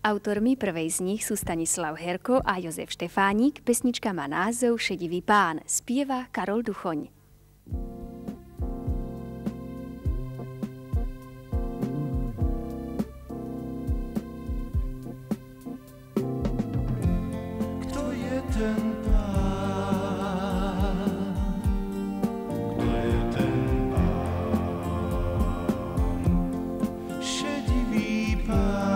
Autormi prvej z nich sú Stanislav Herko a Jozef Štefánik. Pesnička má názov Šedivý pán. Spieva Karol Duchoň. Kto je ten pán? Kto je ten pán? Šedivý pán.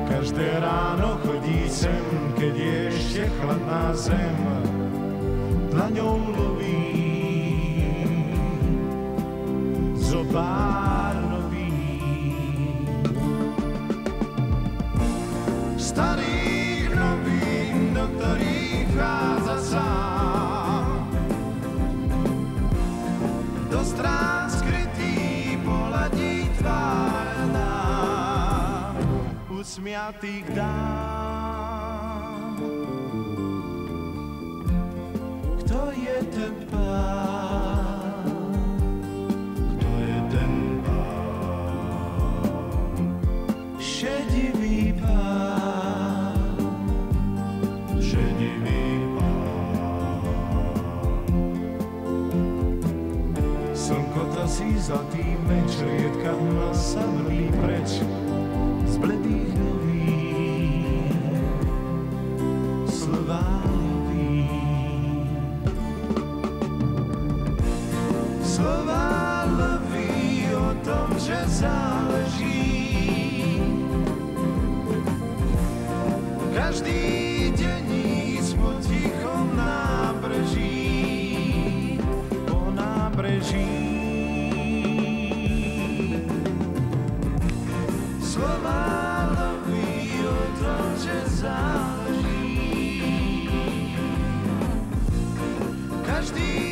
Každé ráno chodí sem, keď je ešte chladná zem, dlaňou loví zobár nový. Starých novín, do ktorých vchádza sám, do strán skrytý pohľadí tvár nám usmiatých dám. Kto je ten pán? Kto je ten pán? Šedivý pán. Šedivý pán. Slnko tasí zlatý meč, riedkadla sa vrlí preč z bledých novín, slováví. Slová loví o tom, že záleží. Každý deň ísť po tichom nábreží, po nábreží. Slová loví o tom, že záleží. Každý